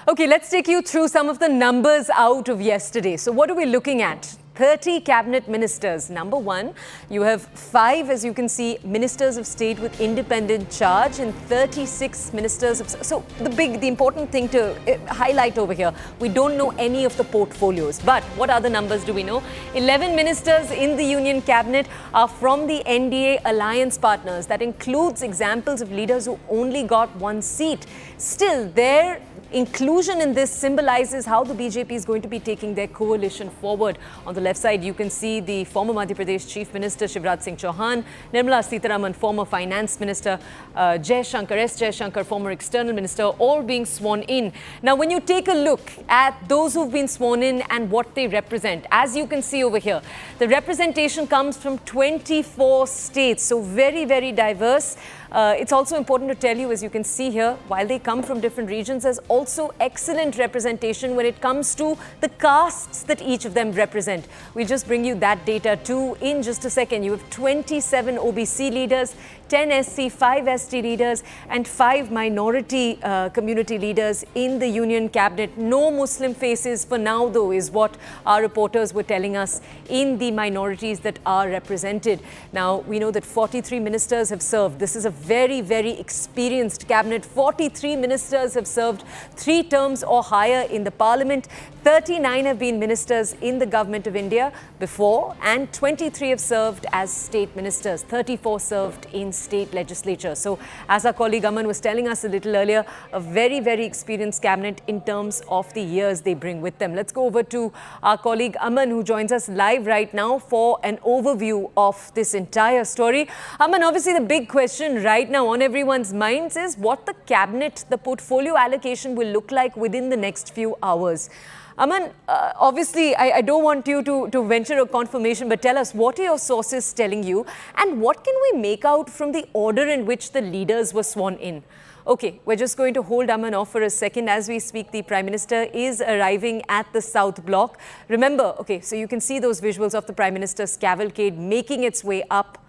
Okay, let's take you through some of the numbers out of yesterday. So what are we looking at? 30 cabinet ministers. Number one, you have 5, as you can see, ministers of state with independent charge and 36 ministers of... So the important thing to highlight over here, we don't know any of the portfolios. But what other numbers do we know? 11 ministers in the union cabinet are from the NDA alliance partners. That includes examples of leaders who only got 1 seat. Still, their inclusion in this symbolizes how the BJP is going to be taking their coalition forward. On the left side, you can see the former Madhya Pradesh Chief Minister Shivraj Singh Chauhan, Nirmala Sitharaman, former Finance Minister, Jaishankar, former External Minister, all being sworn in. Now, when you take a look at those who've been sworn in and what they represent, as you can see over here, the representation comes from 24 states, so very, very diverse. It's also important to tell you, as you can see here, while they come from different regions, there's also excellent representation when it comes to the castes that each of them represent. We'll just bring you that data too in just a second. You have 27 OBC leaders, 10 SC, 5 ST leaders and 5 minority community leaders in the union cabinet. No Muslim faces for now, though, is what our reporters were telling us in the minorities that are represented. Now, we know that 43 ministers have served. This is a very, very experienced cabinet. 43 ministers have served 3 terms or higher in the parliament. 39 have been ministers in the government of India before, and 23 have served as state ministers. 34 served in state legislature. So, as our colleague Aman was telling us a little earlier, a very, very experienced cabinet in terms of the years they bring with them. Let's go over to our colleague Aman, who joins us live right now for an overview of this entire story. Aman, obviously the big question right now on everyone's minds is what the cabinet, the portfolio allocation will look like within the next few hours. Aman, obviously, I don't want you to venture a confirmation, but tell us, what are your sources telling you and what can we make out from the order in which the leaders were sworn in? Okay, we're just going to hold Aman off for a second. As we speak, the Prime Minister is arriving at the South Block. Remember, okay, so you can see those visuals of the Prime Minister's cavalcade making its way up.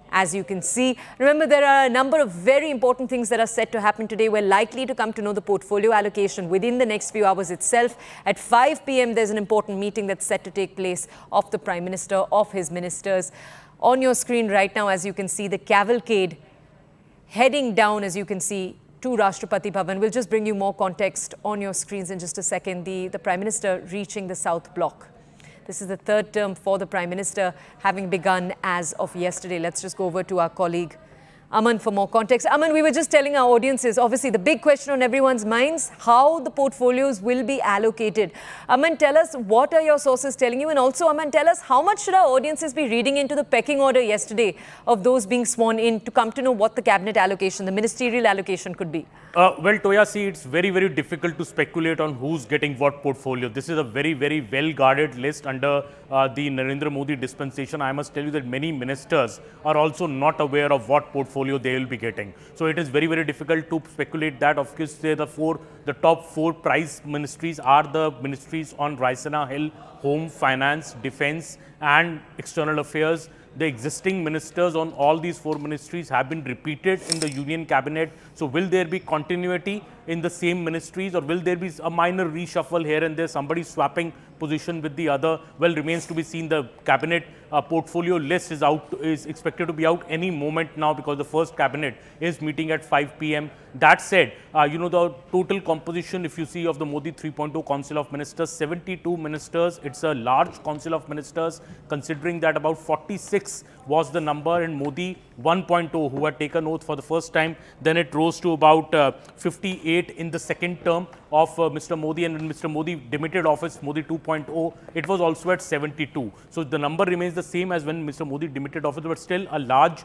As you can see, remember, there are a number of very important things that are set to happen today. We're likely to come to know the portfolio allocation within the next few hours itself. At 5 p.m, there's an important meeting that's set to take place of the Prime Minister, of his ministers. On your screen right now, as you can see, the cavalcade heading down, as you can see, to Rashtrapati Bhavan. We'll just bring you more context on your screens in just a second. The Prime Minister reaching the South Block. This is the 3rd term for the Prime Minister, having begun as of yesterday. Let's just go over to our colleague Aman for more context. Aman, we were just telling our audiences, obviously the big question on everyone's minds, how the portfolios will be allocated. Aman, tell us, what are your sources telling you? And also, Aman, tell us, how much should our audiences be reading into the pecking order yesterday of those being sworn in to come to know what the cabinet allocation, the ministerial allocation could be? Well, Toya, see, it's very, very difficult to speculate on who's getting what portfolio. This is a very, very well-guarded list under the Narendra Modi dispensation. I must tell you that many ministers are also not aware of what portfolio they will be getting. So it is very, very difficult to speculate that. Of course, the top 4 prize ministries are the ministries on Raisina Hill, Home, Finance, Defence and External Affairs. The existing ministers on all these 4 ministries have been repeated in the union cabinet. So will there be continuity in the same ministries, or will there be a minor reshuffle here and there, somebody swapping position with the other? Well, remains to be seen. The cabinet portfolio list is expected to be out any moment now, because the first cabinet is meeting at 5 p.m. That said, the total composition, if you see, of the Modi 3.0 Council of Ministers, 72 ministers. It's a large Council of Ministers, considering that about 46 was the number in Modi 1.0, who had taken oath for the first time. Then it rose to about 58 in the second term of Mr. Modi, and when Mr. Modi demitted office, Modi 2.0, it was also at 72. So the number remains the same as when Mr. Modi demitted office, but still a large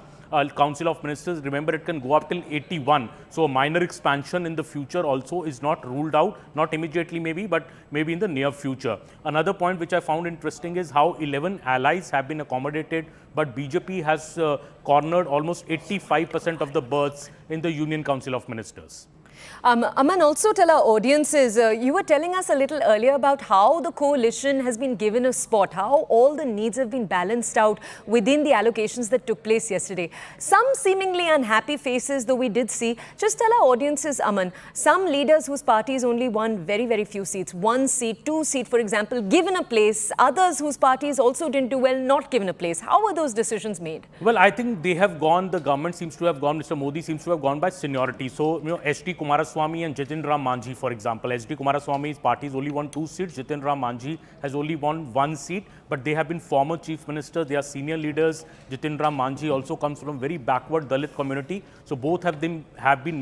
Council of Ministers. Remember, it can go up till 81. So a minor expansion in the future also is not ruled out, not immediately maybe, but maybe in the near future. Another point which I found interesting is how 11 allies have been accommodated, but BJP has cornered almost 85% of the berths in the Union Council of Ministers. Aman, also tell our audiences, you were telling us a little earlier about how the coalition has been given a spot, how all the needs have been balanced out within the allocations that took place yesterday. Some seemingly unhappy faces, though we did see. Just tell our audiences, Aman, some leaders whose parties only won very, very few seats, 1 seat, 2 seat, for example, given a place, others whose parties also didn't do well, not given a place. How were those decisions made? Well, I think they have gone, the government seems to have gone, Mr. Modi seems to have gone by seniority. So, H.D. Kumaraswamy and Jitin Ram Manjhi, for example. H.D. Kumaraswamy's party has only won 2 seats. Jitin Ram Manjhi has only won 1 seat. But they have been former chief ministers. They are senior leaders. Jitin Ram Manjhi also comes from a very backward Dalit community. So, both have been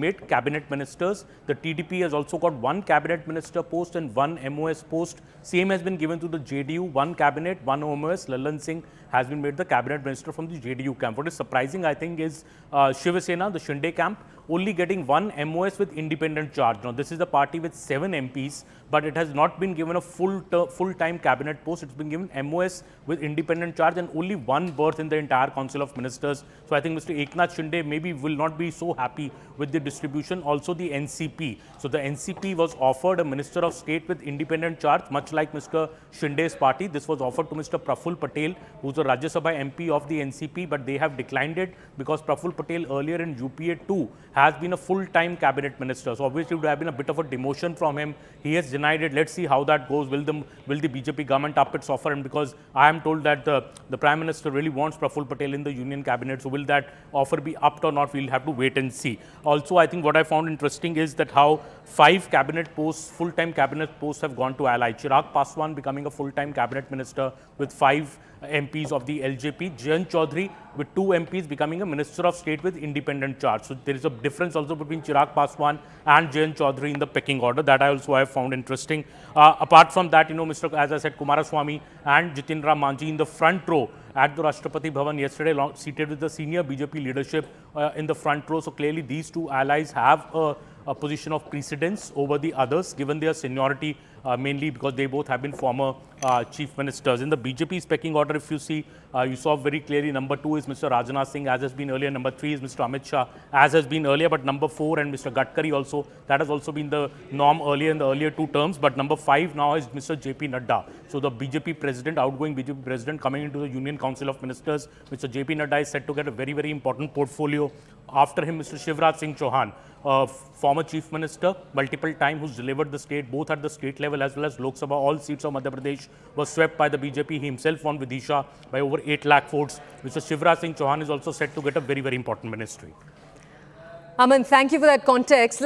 made cabinet ministers. The TDP has also got 1 cabinet minister post and 1 MOS post. Same has been given to the JDU, 1 cabinet, 1 MOS. Lalan Singh has been made the cabinet minister from the JDU camp. What is surprising, I think, is Shiv Sena, the Shinde camp, only getting 1 MOS with independent charge. Now, this is the party with 7 MPs, but it has not been given a full-time cabinet post. It's been given MOS with independent charge and only 1 berth in the entire Council of Ministers. So, I think Mr. Eknath Shinde maybe will not be so happy with the distribution. Also, the NCP. So, the NCP was offered a Minister of State with independent charge, much like Mr. Shinde's party. This was offered to Mr. Praful Patel, who's a Rajya Sabha MP of the NCP, but they have declined it because Praful Patel earlier in UPA 2 has been a full-time cabinet minister. So obviously it would have been a bit of a demotion from him. He has denied it. Let's see how that goes. Will the BJP government up its offer? And because I am told that the Prime Minister really wants Praful Patel in the Union Cabinet, so will that offer be upped or not? We'll have to wait and see. Also, I think what I found interesting is that how 5 cabinet posts, full-time cabinet posts have gone to ally. Chirag Paswan becoming a full-time cabinet minister with 5 MPs of the LJP. Jayant Chaudhary with 2 MPs becoming a Minister of State with independent charge. So there is a difference also between Chirag Paswan and Jayant Chaudhary in the pecking order. That I also have found interesting. Apart from that, Mr. As I said, Kumaraswamy and Jitin Ram Manjhi in the front row at the Rashtrapati Bhavan yesterday, seated with the senior BJP leadership in the front row. So clearly these 2 allies have a position of precedence over the others, given their seniority, mainly because they both have been former chief ministers. In the BJP pecking order, if you see, you saw very clearly number 2 is Mr. Rajnath Singh, as has been earlier. Number 3 is Mr. Amit Shah, as has been earlier. But number 4 and Mr. Gadkari also, that has also been the norm earlier in the earlier 2 terms. But number 5 now is Mr. JP Nadda. So the BJP president, outgoing BJP president coming into the Union Council of Ministers, Mr. JP Nadda is set to get a very, very important portfolio. After him, Mr. Shivraj Singh Chauhan, former chief minister, multiple time, who's delivered the state, both at the state level as well as Lok Sabha. All seats of Madhya Pradesh was swept by the BJP. He himself won Vidisha by over 8 lakh votes. Mr. Shivraj Singh Chauhan is also set to get a very, very important ministry. Aman, thank you for that context.